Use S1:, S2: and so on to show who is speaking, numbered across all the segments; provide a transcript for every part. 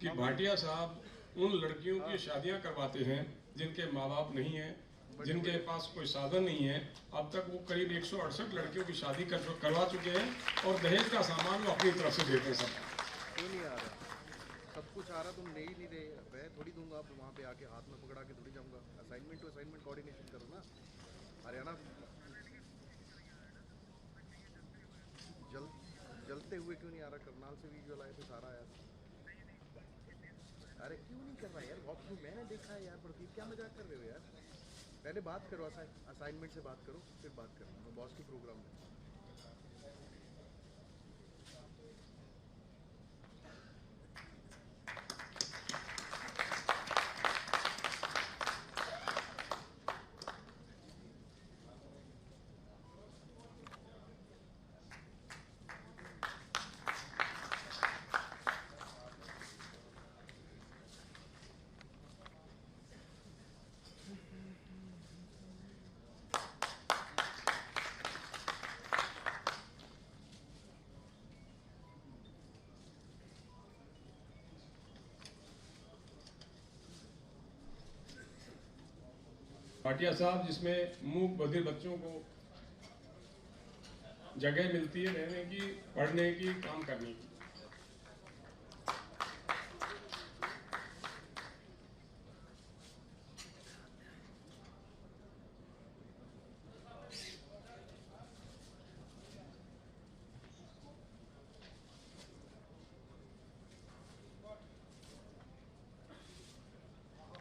S1: कि भाटिया साहब उन लड़कियों की शादियां करवाते हैं जिनके माँ बाप नहीं हैं, जिनके पास कोई साधन नहीं है। अब तक वो करीब 168 लड़कियों की शादी करवा चुके हैं और दहेज का सामान वो अपनी तरफ से देते हैं। सब
S2: क्यों नहीं आ रहा? सब कुछ आ रहा, तुम ले ही नहीं रहे। मैं थोड़ी दूंगा, अब वहाँ पे आके हाथ में पकड़ा के थोड़ी जाऊंगा। असाइनमेंट टू असाइनमेंट कोऑर्डिनेशन करो ना। हरियाणा जल जलते हुए क्यों नहीं आ रहा? करनाल से विजुअल आए थे, सारा आया था। अरे क्यों नहीं कर रहा यार? वॉक थ्रू मैंने देखा है यार। प्रदीप क्या मजाक कर रहे हो यार? पहले बात करो, असाइनमेंट से बात करो, फिर बात करो बॉस के प्रोग्राम में।
S1: भाटिया साहब, जिसमें मूक बधिर बच्चों को जगह मिलती है रहने की, पढ़ने की, काम करने की।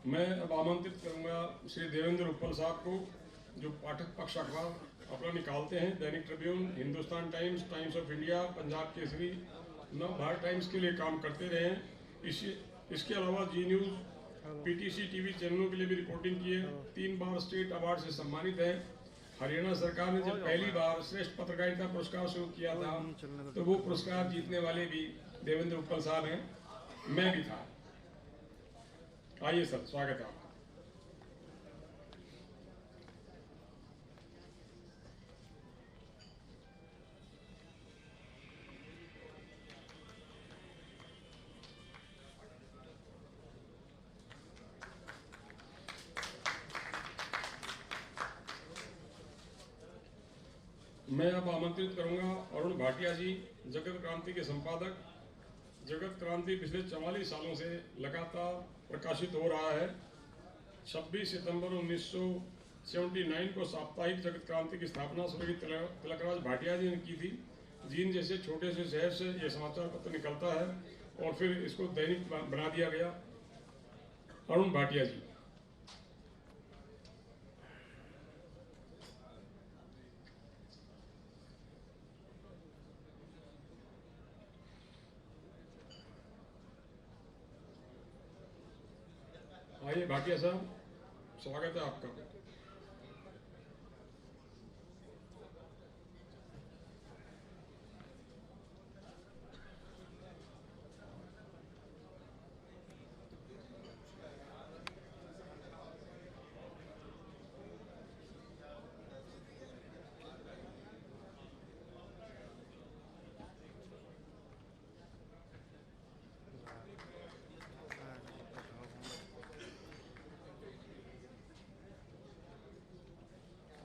S1: मैं अब आमंत्रित करूंगा श्री देवेंद्र उप्पल साहब को, जो पाठक पक्ष अखबार अपना निकालते हैं, दैनिक Tribune, Hindustan times, times of India, Punjab Kesari, नव भारत टाइम्स के लिए काम करते रहे हैं। इसके अलावा जी न्यूज, पीटीसी टीवी चैनलों के लिए भी रिपोर्टिंग की है। 3 बार स्टेट अवार्ड से सम्मानित है। हरियाणा सरकार ने जब पहली बार श्रेष्ठ पत्रकारिता पुरस्कार शुरू किया था तो वो पुरस्कार जीतने वाले भी देवेंद्र उप्पल साहब हैं, मैं भी था। आइए सर, स्वागत है आपका। मैं अब आमंत्रित करूंगा अरुण भाटिया जी, जगत क्रांति के संपादक। जगत क्रांति पिछले 44 सालों से लगातार प्रकाशित हो रहा है। 26 सितंबर 1979 को साप्ताहिक जगत क्रांति की स्थापना स्वर्गीय तिलकराज भाटिया जी ने की थी। जींद जैसे छोटे से शहर से यह समाचार पत्र निकलता है और फिर इसको दैनिक बना दिया गया। अरुण भाटिया जी। आइए भाटिया साहब, स्वागत है आपका।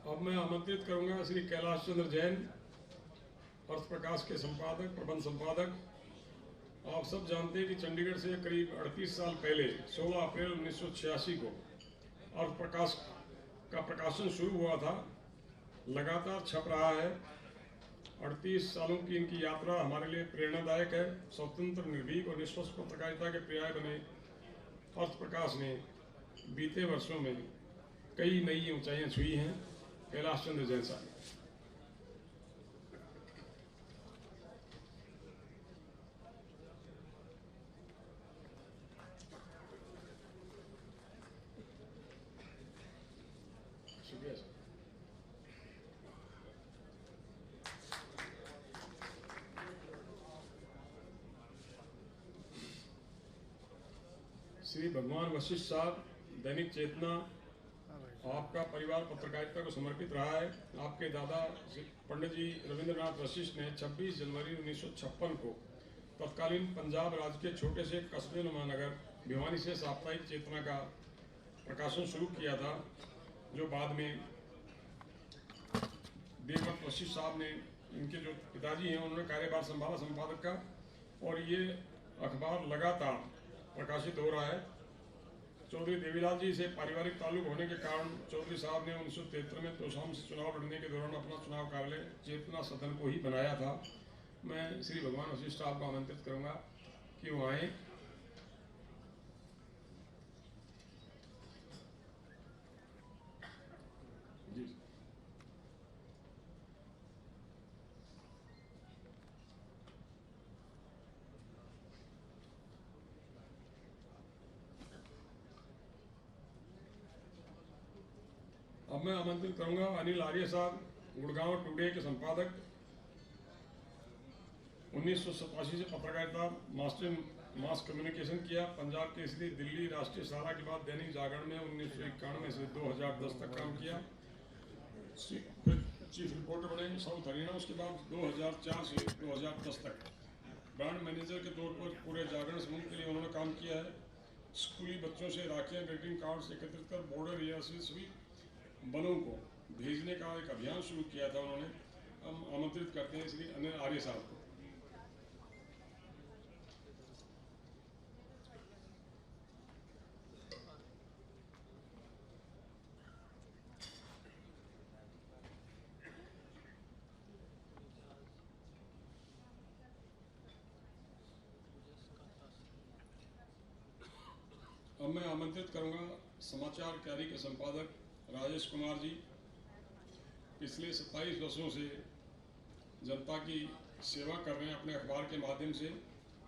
S1: अब मैं आमंत्रित करूंगा श्री कैलाश चंद्र जैन, अर्थ प्रकाश के संपादक, प्रबंध संपादक। आप सब जानते हैं कि चंडीगढ़ से करीब 38 साल पहले 16 अप्रैल 1986 को अर्थ प्रकाश का प्रकाशन शुरू हुआ था। लगातार छप रहा है। 38 सालों की इनकी यात्रा हमारे लिए प्रेरणादायक है। स्वतंत्र, निर्भीक और निष्पक्ष पत्रकारिता के पर्याय बने अर्थ प्रकाश ने बीते वर्षों में कई नई ऊंचाइयां छुई हैं। कैलाश चंद्र जैन साहब। शुक्रिया सर। श्री भगवान वशिष्ठ साहब, दैनिक चेतना। आपका परिवार पत्रकारिता को समर्पित रहा है। आपके दादा पंडित जी रविंद्रनाथ वशिष्ठ ने 26 जनवरी 1956 को तत्कालीन पंजाब राज्य के छोटे से कस्बे नुमा नगर भिवानी से साप्ताहिक चेतना का प्रकाशन शुरू किया था, जो बाद में देवव्रत वशिष्ठ साहब ने, इनके जो पिताजी हैं, उन्होंने कार्यभार संभाला संपादक का, और ये अखबार लगातार प्रकाशित हो रहा है। चौधरी देवीलाल जी से पारिवारिक ताल्लुक होने के कारण चौधरी साहब ने 1973 में तोशाम से चुनाव लड़ने के दौरान अपना चुनाव कार्यालय चेतना सदन को ही बनाया था। मैं श्री भगवान वशिष्ठ साहब को आमंत्रित करूंगा कि वो आए। जी, अब मैं आमंत्रित करूंगा अनिल आर्य साहब, गुड़गांव टुडे के संपादक। 1987 से पत्रकारिता मास्टर मास कम्युनिकेशन किया। पंजाब केसरी, दिल्ली, राष्ट्रीय सहारा के बाद दैनिक जागरण में 1991 से 2010 तक काम किया। फिर चीफ रिपोर्टर बने साउथ हरियाणा। उसके बाद 2004 से 2010 तक ब्रांड मैनेजर के तौर पर पूरे जागरण समूह के लिए उन्होंने काम किया है। स्कूली बच्चों से राखियां ग्रीटिंग कार्ड्स एकत्रित कर बॉर्डर एरिया से सभी बलों को भेजने का एक अभियान शुरू किया था उन्होंने। हम आमंत्रित करते हैं श्री अनिल आर्य साहब को। अब मैं आमंत्रित करूंगा समाचार क्यारी के संपादक राजेश कुमार जी। पिछले 27 वर्षों से जनता की सेवा कर रहे हैं, अपने अखबार के माध्यम से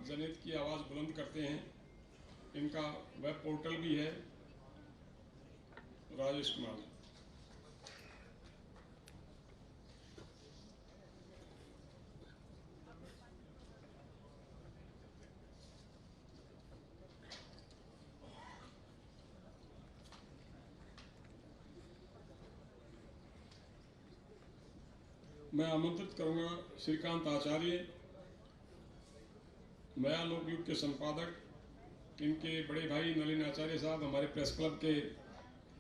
S1: जनहित की आवाज़ बुलंद करते हैं। इनका वेब पोर्टल भी है। राजेश कुमार जी। मैं आमंत्रित करूंगा श्रीकांत आचार्य, नया लोकयुग के संपादक। इनके बड़े भाई नलिन आचार्य साहब हमारे प्रेस क्लब के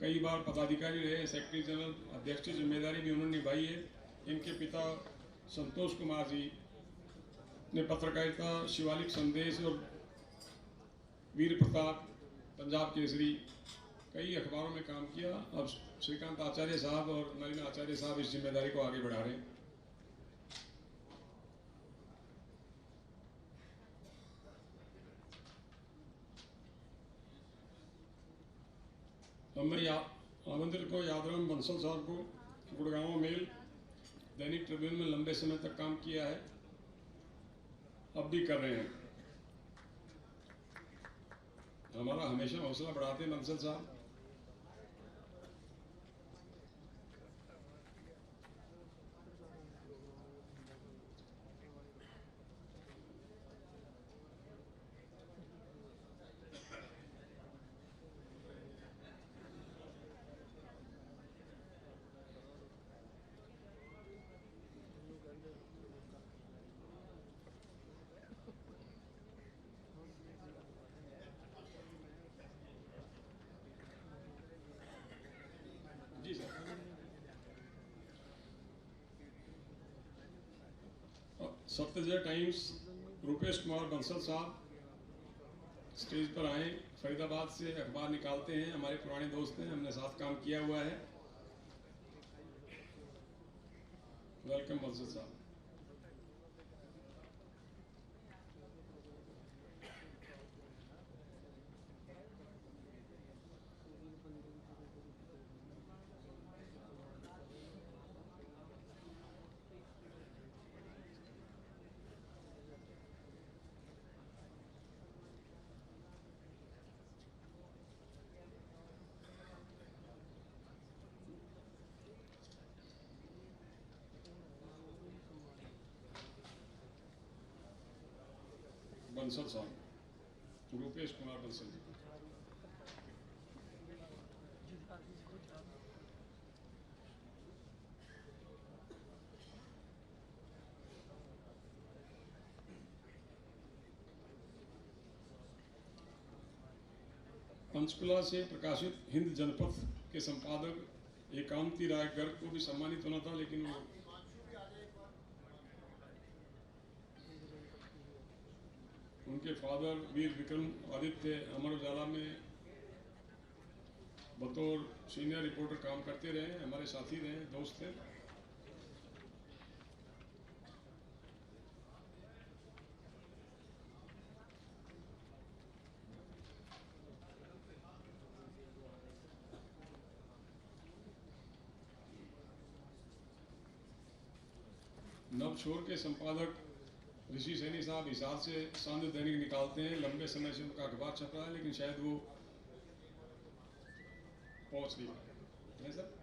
S1: कई बार पदाधिकारी रहे, सेक्रेटरी जनरल, अध्यक्ष की जिम्मेदारी भी उन्होंने निभाई है। इनके पिता संतोष कुमार जी ने पत्रकारिता, शिवालिक संदेश और वीर प्रताप, पंजाब केसरी, कई अखबारों में काम किया। अब श्रीकांत आचार्य साहब और नलिन आचार्य साहब इस जिम्मेदारी को आगे बढ़ा रहे हैं। अब मैं आमंत्रित को यादराम बंसल साहब को, गुड़गांव मेल, दैनिक ट्रिब्यून में लंबे समय तक काम किया है, अब भी कर रहे हैं। हमारा हमेशा हौसला बढ़ाते हैं बंसल साहब। जी सर। सत्यजय टाइम्स, रुपेश कुमार बंसल साहब स्टेज पर आए। फरीदाबाद से अखबार निकालते हैं, हमारे पुराने दोस्त हैं, हमने साथ काम किया हुआ है। वेलकम बंसल साहब। बंसल साहब, रुपेश कुमार बंसल जी। पंचकुला से प्रकाशित हिंद जनपथ के संपादक एकांती राय गर्ग को भी सम्मानित होना था, लेकिन वो उनके फादर वीर विक्रम आदित्य अमर उजाला में बतौर सीनियर रिपोर्टर काम करते रहे, हमारे साथी रहे, दोस्त थे। नवछोर के संपादक ऋषि सैनी साहब हिसार से सांध्य दैनिक निकालते हैं। लंबे समय से उनका अखबार छप रहा है, लेकिन शायद वो पहुंच नहीं पाए। है सर?